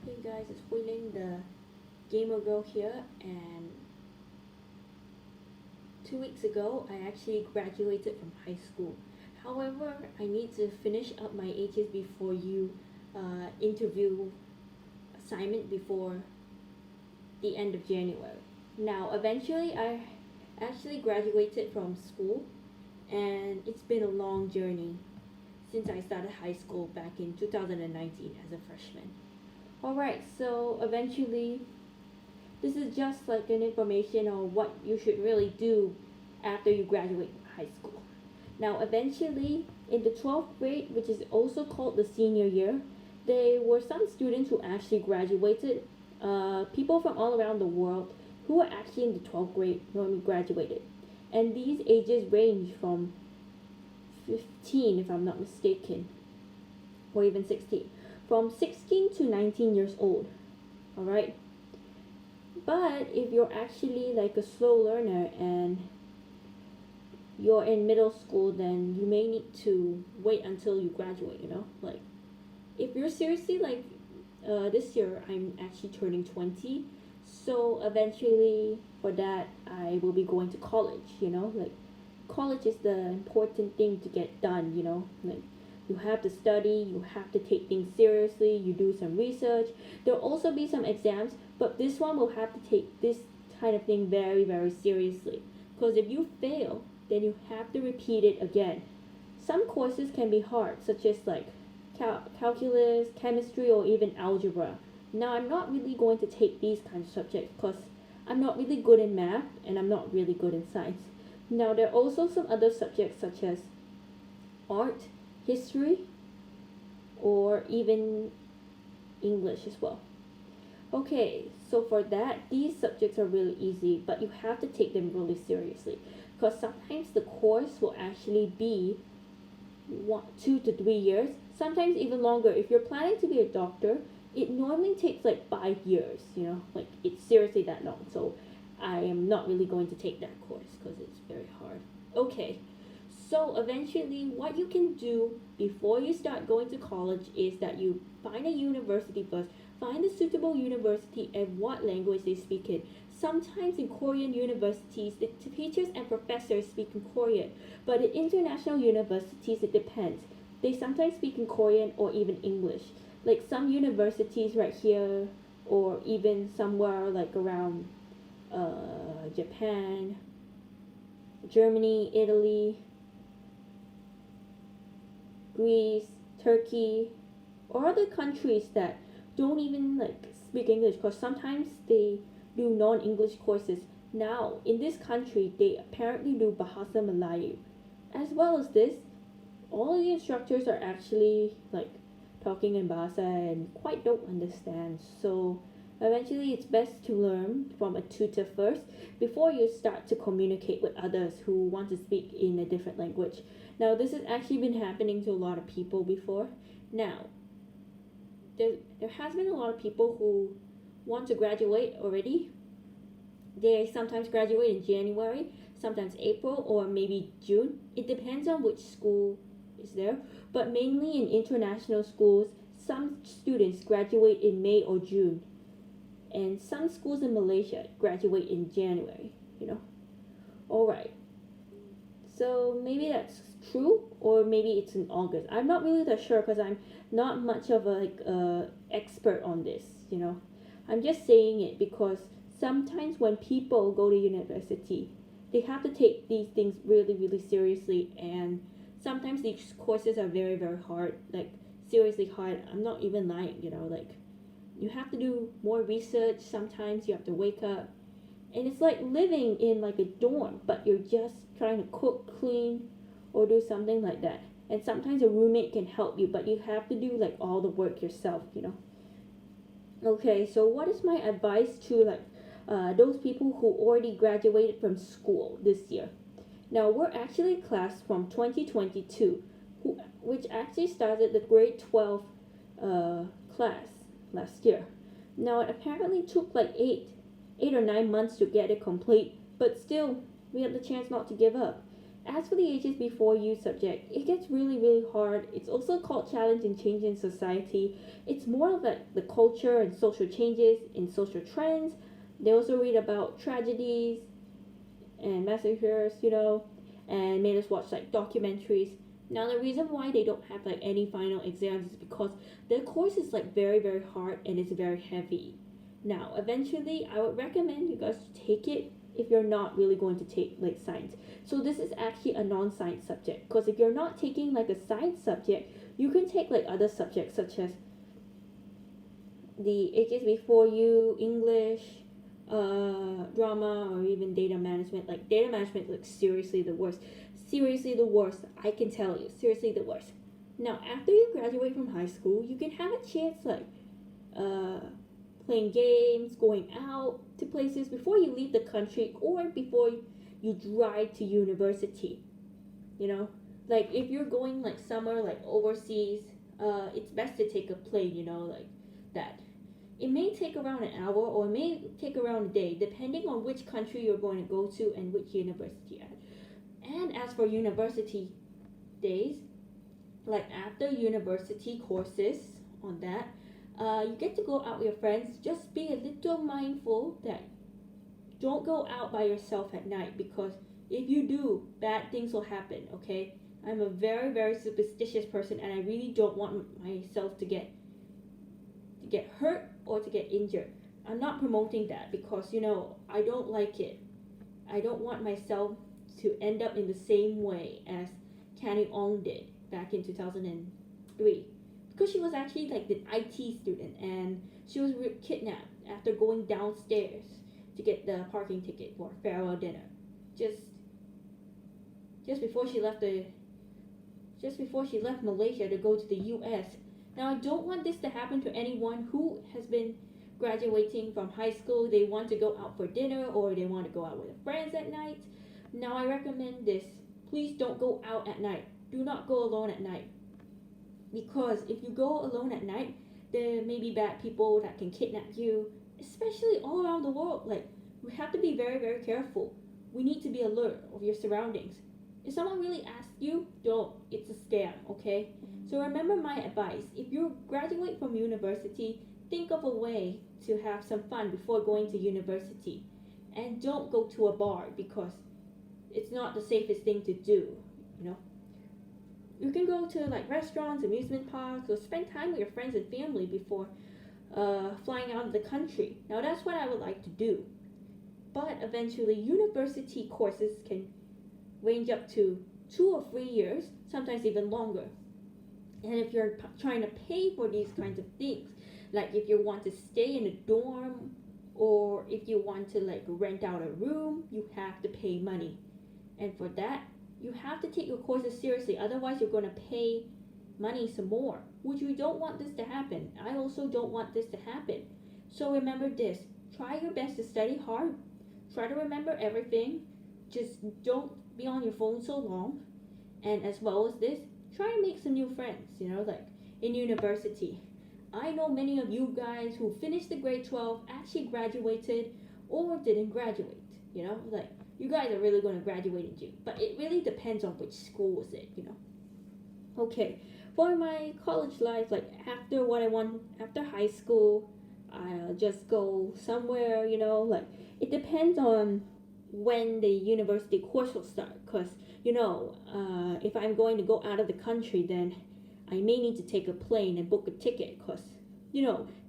Hey guys, it's Huiling, the gamer girl here, and 2 weeks ago I actually graduated from high school. However, I need to finish up my ATs before you interview assignment before the end of January. Now, eventually, I actually graduated from school, and it's been a long journey since I started high school back in 2019 as a freshman. Alright, so eventually this is just like an information on what you should really do after you graduate high school. Now, eventually, in the 12th grade, which is also called the senior year, there were some students who actually graduated, people from all around the world who were actually in the 12th grade when we graduated. And these ages range from 15, if I'm not mistaken, or even 16. From 16 to 19 years old. Alright? But if you're actually like a slow learner and you're in middle school, then you may need to wait until you graduate, Like, if you're seriously like, this year I'm actually turning 20, so eventually for that I will be going to college, Like, college is the important thing to get done, Like, you have to study, you have to take things seriously, you do some research. There'll also be some exams, but this one will have to take this kind of thing very, very seriously. Because if you fail, then you have to repeat it again. Some courses can be hard, such as like calculus, chemistry, or even algebra. Now, I'm not really going to take these kinds of subjects because I'm not really good in math and I'm not really good in science. Now, there are also some other subjects such as art, history, or even English as well. Okay, so for that, these subjects are really easy, but you have to take them really seriously because sometimes the course will actually be 2 to 3 years, sometimes even longer. If you're planning to be a doctor, it normally takes like 5 years, like it's seriously that long. So I am not really going to take that course because it's very hard. Okay, so eventually, what you can do before you start going to college is that you find a university first. Find a suitable university and what language they speak in. Sometimes in Korean universities, the teachers and professors speak in Korean, but in international universities, it depends. They sometimes speak in Korean or even English. Like some universities right here, or even somewhere like around Japan, Germany, Italy, Greece, Turkey, or other countries that don't even like speak English because sometimes they do non-English courses. Now, in this country, they apparently do Bahasa Melayu. As well as this, all the instructors are actually like talking in Bahasa and quite don't understand. So eventually it's best to learn from a tutor first before you start to communicate with others who want to speak in a different language. Now, this has actually been happening to a lot of people before. Now, there has been a lot of people who want to graduate already. They sometimes graduate in January, sometimes April, or maybe June. It depends on which school is there. But mainly in international schools, some students graduate in May or June. And some schools in Malaysia graduate in January. Alright. So maybe that's true, or maybe it's in August. I'm not really that sure because I'm not much of a expert on this. I'm just saying it because sometimes when people go to university, they have to take these things really, really seriously, and sometimes these courses are very, very hard. Like seriously hard. I'm not even lying. Like you have to do more research. Sometimes you have to wake up and it's like living in like a dorm, but you're just trying to cook, clean, or do something like that. And sometimes a roommate can help you, but you have to do like all the work yourself. Okay, so what is my advice to like those people who already graduated from school this year? Now, we're actually a class from 2022, which actually started the grade 12 class last year. Now, it apparently took like 8 or 9 months to get it complete, but still, we had the chance not to give up. As for the ages before you subject, it gets really, really hard. It's also called challenge and change in society. It's more of like the culture and social changes in social trends. They also read about tragedies and massacres, and made us watch like documentaries. Now the reason why they don't have like any final exams is because the course is like very, very hard and it's very heavy. Now eventually I would recommend you guys to take it if you're not really going to take like science. So this is actually a non-science subject, because if you're not taking like a science subject, you can take like other subjects such as the ages before you, English, drama, or even data management. Like data management, like seriously the worst. Seriously the worst. I can tell you, seriously the worst. Now, after you graduate from high school, you can have a chance like uh, playing games, going out to places before you leave the country or before you drive to university. You know, like if you're going like somewhere like overseas, it's best to take a plane. Like that. It may take around an hour or it may take around a day, depending on which country you're going to go to and which university at. And as for university days, like after university courses on that, you get to go out with your friends. Just be a little mindful that don't go out by yourself at night, because if you do, bad things will happen, okay? I'm a very, very superstitious person and I really don't want myself to get hurt or to get injured. I'm not promoting that because I don't like it. I don't want myself to end up in the same way as Canny Ong did back in 2003, because she was actually like the IT student and she was kidnapped after going downstairs to get the parking ticket for farewell dinner. Just just before she left the just before she left Malaysia to go to the US. Now I don't want this to happen to anyone who has been graduating from high school. They want to go out for dinner or they want to go out with friends at night. Now I recommend this. Please don't go out at night. Do not go alone at night. Because if you go alone at night, there may be bad people that can kidnap you, especially all around the world. Like, we have to be very, very careful. We need to be alert of your surroundings. If someone really asks you, don't. It's a scam, okay? So remember my advice. If you graduate from university, think of a way to have some fun before going to university. And don't go to a bar because it's not the safest thing to do, you know? You can go to like restaurants, amusement parks, or spend time with your friends and family before flying out of the country. Now that's what I would like to do. But eventually, university courses can range up to 2 or 3 years, sometimes even longer. And if you're trying to pay for these kinds of things, like if you want to stay in a dorm or if you want to like rent out a room, you have to pay money. And for that, you have to take your courses seriously, otherwise you're going to pay money some more, which we don't want this to happen. I also don't want this to happen. So remember this, try your best to study hard, try to remember everything, just don't be on your phone so long, and as well as this, try to make some new friends, like in university. I know many of you guys who finished the grade 12 actually graduated or didn't graduate, like you guys are really going to graduate in June, but it really depends on which school is it, Okay, for my college life, like after what I want, after high school, I'll just go somewhere, like it depends on when the university course will start, because, if I'm going to go out of the country, then I may need to take a plane and book a ticket, because,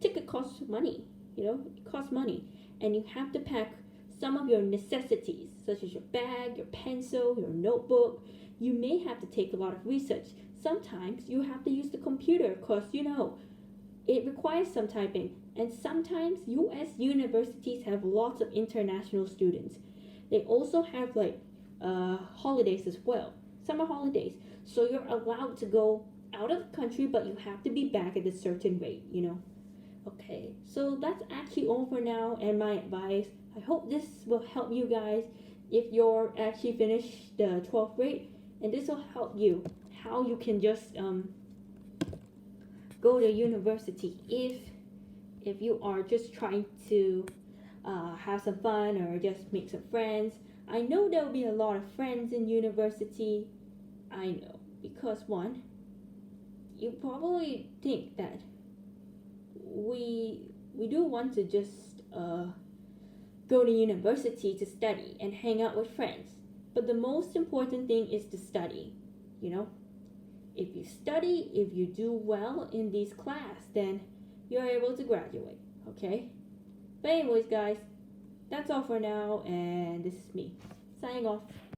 ticket costs money, it costs money, and you have to pack some of your necessities, such as your bag, your pencil, your notebook. You may have to take a lot of research. Sometimes you have to use the computer because, it requires some typing. And sometimes US universities have lots of international students. They also have like holidays as well, summer holidays. So you're allowed to go out of the country, but you have to be back at a certain rate, Okay, so that's actually all for now and my advice. I hope this will help you guys if you're actually finished the 12th grade, and this will help you how you can just go to university if you are just trying to have some fun or just make some friends. I know there'll be a lot of friends in university. I know because one, you probably think that we do want to just go to university to study and hang out with friends. But the most important thing is to study. You know, if you study, if you do well in these class, then you're able to graduate. Okay. But anyways, guys, that's all for now, and this is me signing off.